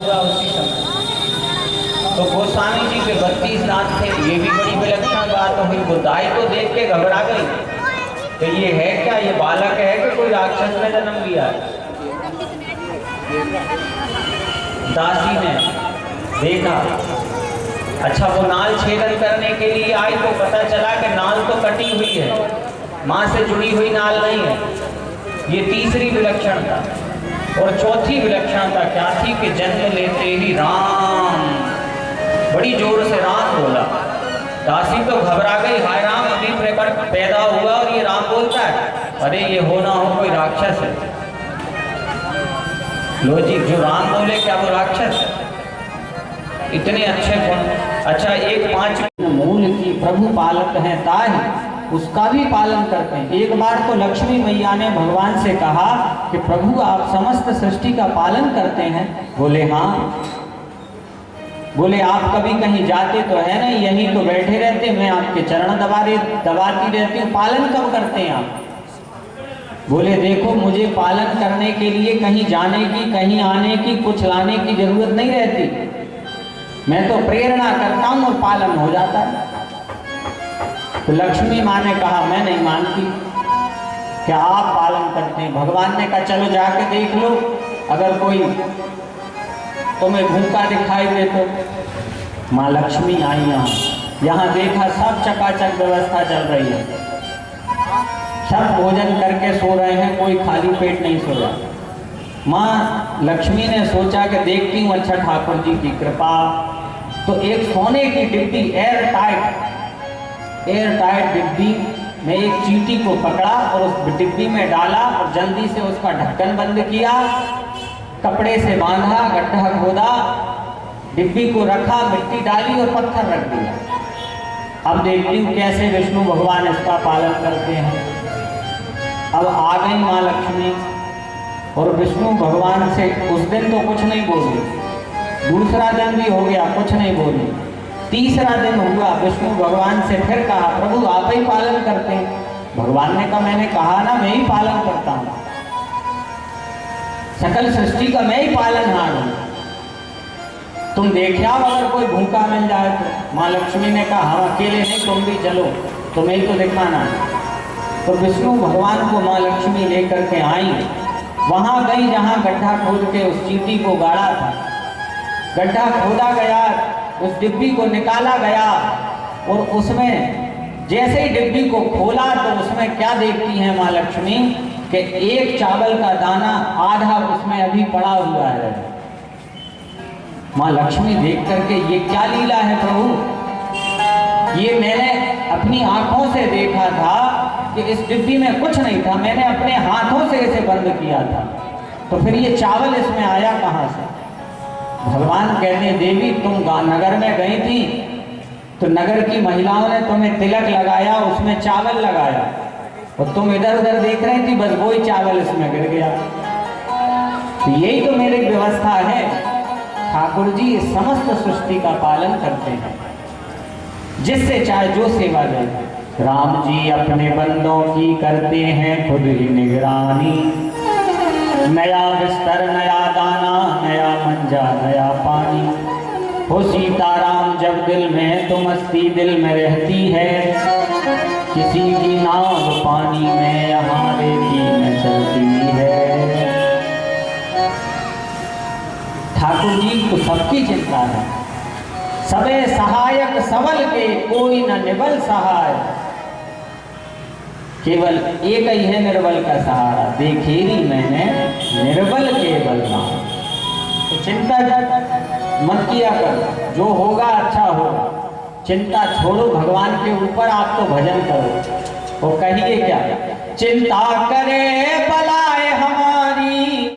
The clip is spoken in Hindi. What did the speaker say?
उसी समय तो गोस्वामी जी के 32 दांत थे। ये भी बड़ी विलक्षण बात हुई। वो दाई को देख के घबरा गई कि ये है क्या, ये बालक है कि कोई राक्षस ने जन्म लिया है। दासी ने देखा, अच्छा वो नाल छेदन करने के लिए आई तो पता चला कि नाल तो कटी हुई है, माँ से जुड़ी हुई नाल नहीं है। ये तीसरी विलक्षणता। और चौथी विलक्षणता क्या थी कि जन्म लेते ही राम, बड़ी जोर से राम बोला। दासी तो घबरा गई, हाय राम अभी प्रकट पैदा हुआ और ये राम बोलता है, अरे ये हो ना हो कोई राक्षस है। लो जी, जो राम बोले क्या वो राक्षस है? इतने अच्छे गुण। अच्छा, एक 5 मूल की प्रभु पालक हैं ताहि, उसका भी पालन करते हैं। एक बार तो लक्ष्मी मैया ने भगवान से कहा कि प्रभु आप समस्त सृष्टि का पालन करते हैं। बोले हाँ। बोले आप कभी कहीं जाते तो है नहीं, यहीं तो बैठे रहते, मैं आपके चरण दबाती रहती हूँ, पालन कब करते हैं आप? बोले देखो मुझे पालन करने के लिए कहीं जाने की, कहीं आने की, कुछ लाने की जरूरत नहीं रहती, मैं तो प्रेरणा करता हूँ और पालन हो जाता है। तो लक्ष्मी माँ ने कहा मैं नहीं मानती कि आप पालन करते हैं। भगवान ने कहा चलो जाके देख लो, अगर कोई तुम्हें भूखा दिखाई दे तो। माँ लक्ष्मी आई यहाँ देखा सब चकाचक व्यवस्था चल रही है, सब भोजन करके सो रहे हैं, कोई खाली पेट नहीं सो रहा। माँ लक्ष्मी ने सोचा कि देखती हूँ, अच्छा ठाकुर जी की कृपा। तो एक सोने की डिब्बी एयर टाइट डिब्बी में एक चींटी को पकड़ा और उस डिब्बी में डाला और जल्दी से उसका ढक्कन बंद किया, कपड़े से बांधा, गड्ढा खोदा, डिब्बी को रखा, मिट्टी डाली और पत्थर रख दिया। अब देखती हूँ कैसे विष्णु भगवान इसका पालन करते हैं। अब आ गई माँ लक्ष्मी और विष्णु भगवान से उस दिन तो कुछ नहीं बोली, दूसरा दिन भी हो गया कुछ नहीं बोली, तीसरा दिन हुआ, विष्णु भगवान से फिर कहा प्रभु आप ही पालन करते हैं। भगवान ने कहा मैंने कहा ना मैं ही पालन करता हूँ, सकल सृष्टि का मैं ही पालनहार हूँ, तुम देख आओ अगर कोई भूखा मिल जाए तो। माँ लक्ष्मी ने कहा हम अकेले नहीं, तुम भी चलो, तुम्हें ही तो दिखाना है। तो विष्णु भगवान को माँ लक्ष्मी लेकर के आई, वहां गई जहां गड्ढा खोद के उस चींटी को गाड़ा था। गड्ढा खोदा गया, उस डिब्बी को निकाला गया और उसमें जैसे ही डिब्बी को खोला तो उसमें क्या देखती है माँ लक्ष्मी कि एक चावल का दाना आधा उसमें अभी पड़ा हुआ है। माँ लक्ष्मी देख करके ये क्या लीला है प्रभु, ये मैंने अपनी आंखों से देखा था कि इस डिब्बी में कुछ नहीं था, मैंने अपने हाथों से इसे बंद किया था, तो फिर ये चावल इसमें आया कहाँ से? भगवान कहते देवी तुम नगर में गई थी तो नगर की महिलाओं ने तुम्हें तिलक लगाया, उसमें चावल लगाया और तुम इधर उधर देख रही थी, बस वही चावल इसमें गिर गया। तो यही तो मेरी व्यवस्था है। ठाकुर जी समस्त सृष्टि का पालन करते हैं, जिससे चाहे जो सेवा जाए। राम जी अपने बंदों की करते हैं खुद ही निगरानी, नया बिस्तर नया दाना, नया मंजा नया पानी। हो सीताराम जब दिल में तो मस्ती दिल में रहती है, किसी की नाव पानी में यहाँ रेती में चलती है। ठाकुर जी को सबकी चिंता है, सबे सहायक सबल के कोई न निबल सहाय, केवल एक ही है निर्बल का सहारा, देखेरी मैंने निर्बल केवल नाम। तो चिंता मत किया कर, जो होगा अच्छा होगा, चिंता छोड़ो भगवान के ऊपर, आप तो भजन करो। वो कहिए क्या, चिंता करे बलाए हम